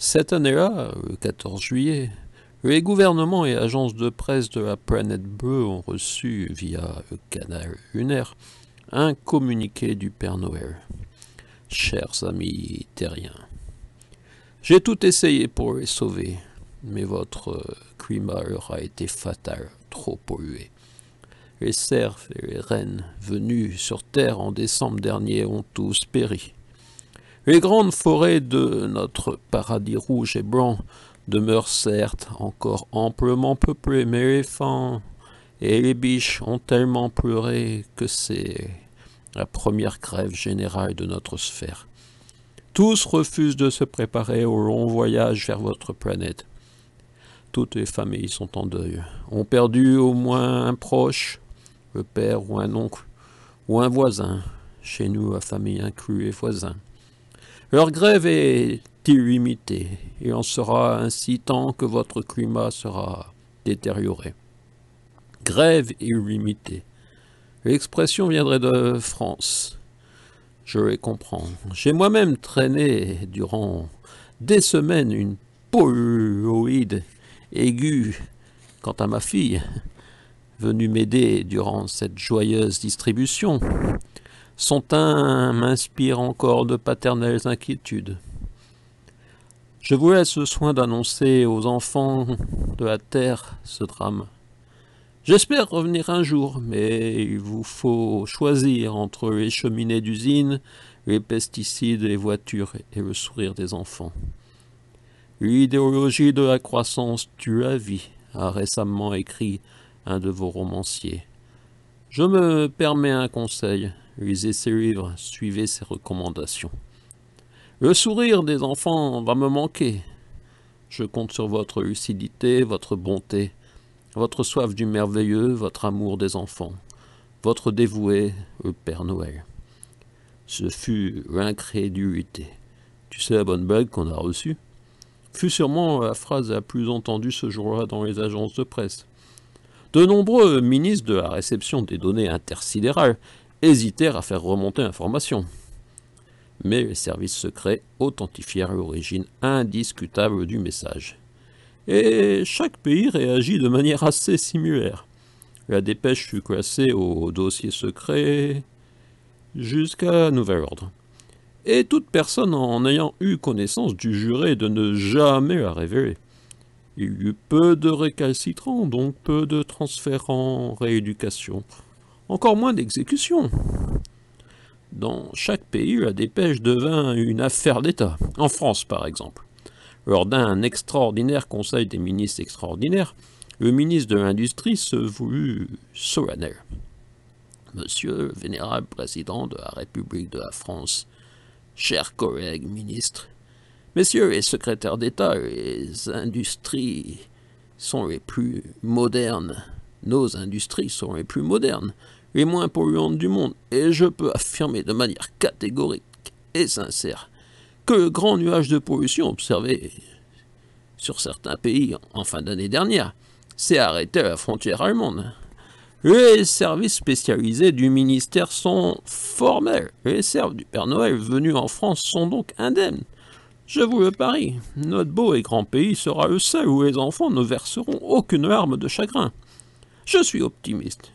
Cette année-là, le 14 juillet, les gouvernements et agences de presse de la planète bleue ont reçu, via le canal lunaire, un communiqué du Père Noël. Chers amis terriens, j'ai tout essayé pour les sauver, mais votre climat leur a été fatal, trop pollué. Les cerfs et les rennes venus sur Terre en décembre dernier ont tous péri. Les grandes forêts de notre paradis rouge et blanc demeurent certes encore amplement peuplées, mais les fans et les biches ont tellement pleuré que c'est la première grève générale de notre sphère. Tous refusent de se préparer au long voyage vers votre planète. Toutes les familles sont en deuil, ont perdu au moins un proche, le père ou un oncle, ou un voisin. Chez nous, la famille inclut les voisins. Leur grève est illimitée. Il en sera ainsi tant que votre climat sera détérioré. Grève illimitée. L'expression viendrait de France. Je les comprends. J'ai moi-même traîné durant des semaines une polluoïde aiguë. Quant à ma fille, venue m'aider durant cette joyeuse distribution, son teint m'inspire encore de paternelles inquiétudes. Je vous laisse le soin d'annoncer aux enfants de la terre ce drame. J'espère revenir un jour, mais il vous faut choisir entre les cheminées d'usine, les pesticides, les voitures et le sourire des enfants. L'idéologie de la croissance tue la vie, a récemment écrit un de vos romanciers. Je me permets un conseil, lisez ces livres, suivez ces recommandations. Le sourire des enfants va me manquer. Je compte sur votre lucidité, votre bonté, votre soif du merveilleux, votre amour des enfants, votre dévoué, le Père Noël. Ce fut l'incrédulité. Tu sais la bonne blague qu'on a reçue? Fut sûrement la phrase la plus entendue ce jour-là dans les agences de presse. De nombreux ministres de la réception des données intersidérales hésitèrent à faire remonter l'information. Mais les services secrets authentifièrent l'origine indiscutable du message. Et chaque pays réagit de manière assez similaire. La dépêche fut classée au dossier secret jusqu'à nouvel ordre. Et toute personne en ayant eu connaissance dut jurer de ne jamais la révéler. Il y eut peu de récalcitrants, donc peu de transferts en rééducation, encore moins d'exécutions. Dans chaque pays, la dépêche devint une affaire d'État. En France, par exemple. Lors d'un extraordinaire conseil des ministres extraordinaires, le ministre de l'Industrie se voulut solennel. Monsieur le vénérable président de la République de la France, chers collègues ministres, messieurs les secrétaires d'État, les industries sont les plus modernes. Nos industries sont les plus modernes, les moins polluantes du monde, et je peux affirmer de manière catégorique et sincère que le grand nuage de pollution observé sur certains pays en fin d'année dernière s'est arrêté à la frontière allemande. Les services spécialisés du ministère sont formels. Les serfs du Père Noël venus en France sont donc indemnes. Je vous le parie, notre beau et grand pays sera le seul où les enfants ne verseront aucune larme de chagrin. Je suis optimiste.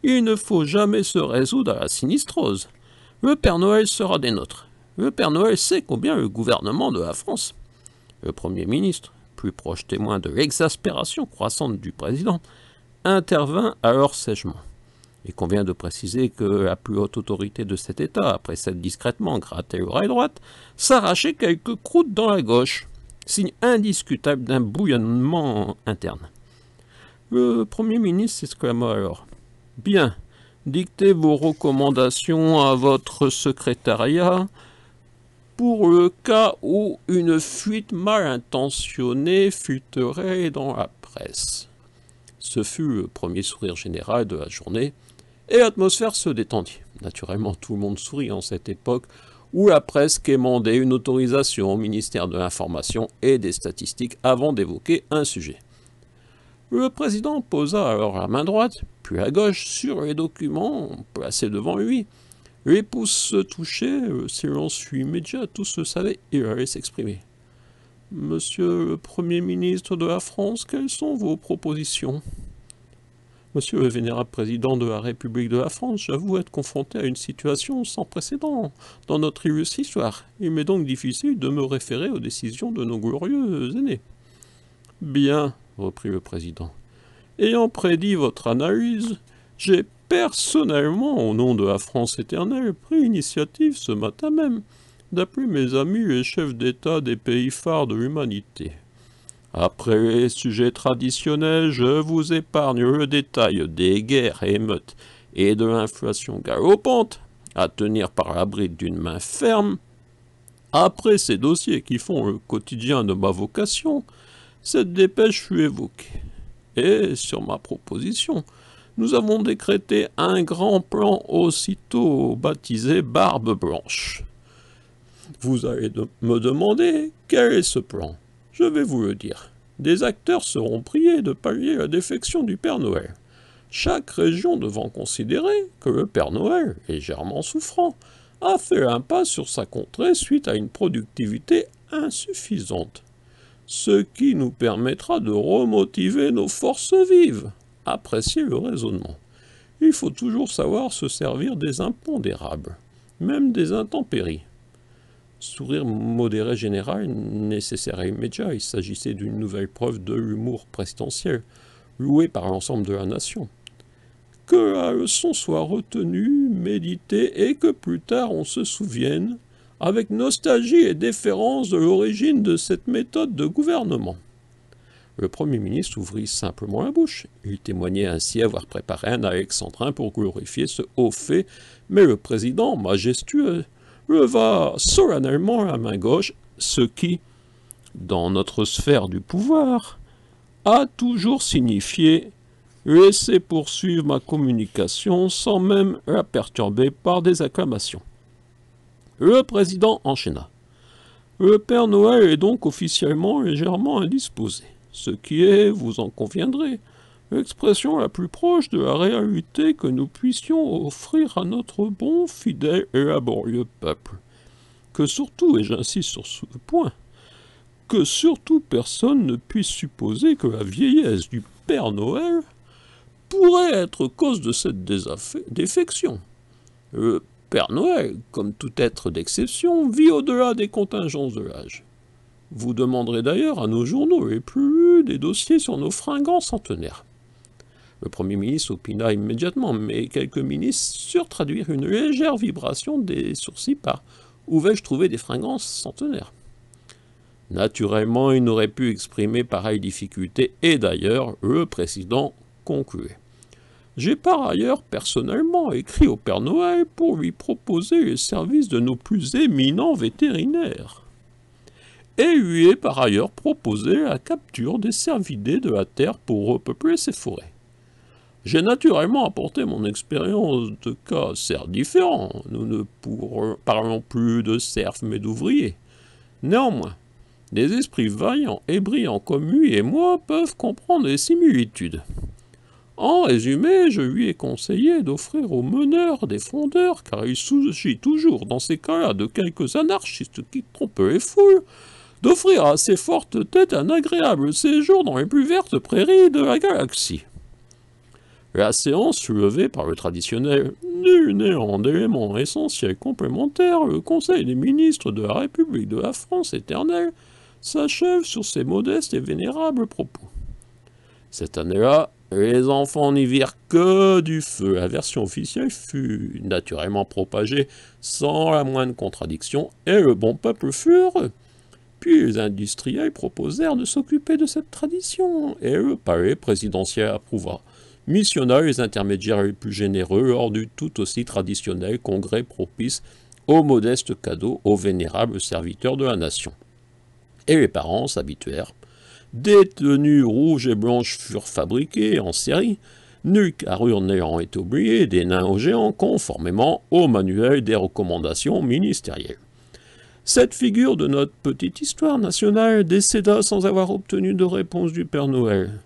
Il ne faut jamais se résoudre à la sinistrose. Le Père Noël sera des nôtres. Le Père Noël sait combien le gouvernement de la France, le Premier ministre, plus proche témoin de l'exaspération croissante du président, intervint alors sèchement. Il convient de préciser que la plus haute autorité de cet État, après s'être discrètement gratté l'oreille droite, s'arrachait quelques croûtes dans la gauche, signe indiscutable d'un bouillonnement interne. Le Premier ministre s'exclama alors « Bien, dictez vos recommandations à votre secrétariat pour le cas où une fuite mal intentionnée fuiterait dans la presse. » Ce fut le premier sourire général de la journée, et l'atmosphère se détendit. Naturellement, tout le monde sourit en cette époque où la presse quémandait une autorisation au ministère de l'Information et des Statistiques avant d'évoquer un sujet. Le président posa alors la main droite, puis la gauche, sur les documents placés devant lui. Les pouces se touchaient, le silence fut immédiat, tous le savaient, il allait s'exprimer. Monsieur le Premier ministre de la France, quelles sont vos propositions? Monsieur le vénérable président de la République de la France, j'avoue être confronté à une situation sans précédent dans notre illustre histoire. Il m'est donc difficile de me référer aux décisions de nos glorieux aînés. Bien, reprit le président. Ayant prédit votre analyse, j'ai personnellement, au nom de la France éternelle, pris l'initiative ce matin même d'appeler mes amis les chefs d'État des pays phares de l'humanité. Après les sujets traditionnels, je vous épargne le détail des guerres et émeutes et de l'inflation galopante, à tenir par la bride d'une main ferme. Après ces dossiers qui font le quotidien de ma vocation, cette dépêche fut évoquée. Et, sur ma proposition, nous avons décrété un grand plan aussitôt baptisé Barbe Blanche. Vous allez me demander quel est ce plan. Je vais vous le dire. Des acteurs seront priés de pallier la défection du Père Noël. Chaque région devant considérer que le Père Noël, légèrement souffrant, a fait l'impasse sur sa contrée suite à une productivité insuffisante. Ce qui nous permettra de remotiver nos forces vives. Appréciez le raisonnement. Il faut toujours savoir se servir des impondérables, même des intempéries. Sourire modéré général, nécessaire et immédiat, il s'agissait d'une nouvelle preuve de l'humour présidentiel, loué par l'ensemble de la nation. Que la leçon soit retenue, méditée, et que plus tard on se souvienne, avec nostalgie et déférence, de l'origine de cette méthode de gouvernement. Le Premier ministre ouvrit simplement la bouche. Il témoignait ainsi avoir préparé un alexandrin pour glorifier ce haut fait, mais le président, majestueux, leva solennellement la main gauche, ce qui, dans notre sphère du pouvoir, a toujours signifié laisser poursuivre ma communication sans même la perturber par des acclamations. Le président enchaîna. Le Père Noël est donc officiellement légèrement indisposé, ce qui est, vous en conviendrez, l'expression la plus proche de la réalité que nous puissions offrir à notre bon, fidèle et laborieux peuple. Que surtout, et j'insiste sur ce point, que surtout personne ne puisse supposer que la vieillesse du Père Noël pourrait être cause de cette défection. Le Père Noël, comme tout être d'exception, vit au-delà des contingences de l'âge. Vous demanderez d'ailleurs à nos journaux les plus lus des dossiers sur nos fringants centenaires. Le Premier ministre opina immédiatement, mais quelques ministres surent traduire une légère vibration des sourcils par « Où vais-je trouver des fringants centenaires ?» Naturellement, il n'aurait pu exprimer pareille difficulté, et d'ailleurs, le président concluait. J'ai par ailleurs personnellement écrit au Père Noël pour lui proposer les services de nos plus éminents vétérinaires. Et lui ai par ailleurs proposé la capture des cervidés de la terre pour repeupler ses forêts. J'ai naturellement apporté mon expérience de cas certes différents. Nous ne parlons plus de serfs mais d'ouvriers. Néanmoins, des esprits vaillants et brillants comme lui et moi peuvent comprendre les similitudes. En résumé, je lui ai conseillé d'offrir aux meneurs des frondeurs, car il s'agit toujours dans ces cas-là de quelques anarchistes qui trompent les foules, d'offrir à ces fortes têtes un agréable séjour dans les plus vertes prairies de la galaxie. La séance fut levée par le traditionnel « nul n'ayant d'éléments essentiels complémentaires, le Conseil des ministres de la République de la France éternelle s'achève sur ces modestes et vénérables propos. » Cette année-là, les enfants n'y virent que du feu. La version officielle fut naturellement propagée sans la moindre contradiction, et le bon peuple fut heureux. Puis les industriels proposèrent de s'occuper de cette tradition, et le palais présidentiel approuva, missionna les intermédiaires les plus généreux lors du tout aussi traditionnel congrès propice aux modestes cadeaux aux vénérables serviteurs de la nation. Et les parents s'habituèrent. Des tenues rouges et blanches furent fabriquées en série, nulle carrure n'ayant été oubliée, des nains aux géants, conformément au manuel des recommandations ministérielles. Cette figure de notre petite histoire nationale décéda sans avoir obtenu de réponse du Père Noël.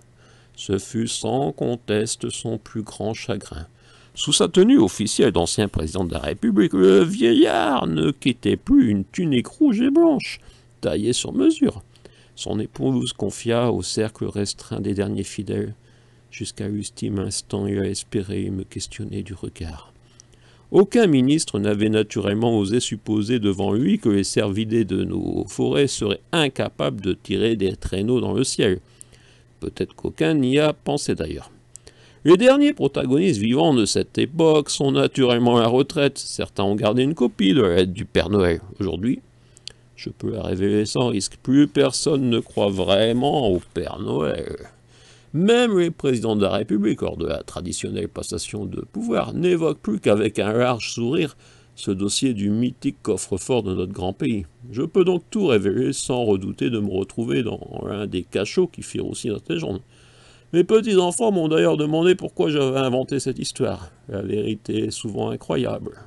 Ce fut sans conteste son plus grand chagrin. Sous sa tenue officielle d'ancien président de la République, le vieillard ne quittait plus une tunique rouge et blanche, taillée sur mesure, Son épouse confia au cercle restreint des derniers fidèles. Jusqu'à l'ultime instant, il a espéré me questionner du regard. Aucun ministre n'avait naturellement osé supposer devant lui que les cervidés de nos forêts seraient incapables de tirer des traîneaux dans le ciel. Peut-être qu'aucun n'y a pensé d'ailleurs. Les derniers protagonistes vivants de cette époque sont naturellement à la retraite. Certains ont gardé une copie de la lettre du Père Noël. Aujourd'hui, je peux la révéler sans risque. Plus personne ne croit vraiment au Père Noël. Même les présidents de la République, lors de la traditionnelle passation de pouvoir, n'évoquent plus qu'avec un large sourire ce dossier du mythique coffre-fort de notre grand pays. Je peux donc tout révéler sans redouter de me retrouver dans l'un des cachots qui firent aussi notre légende. Mes petits-enfants m'ont d'ailleurs demandé pourquoi j'avais inventé cette histoire. La vérité est souvent incroyable.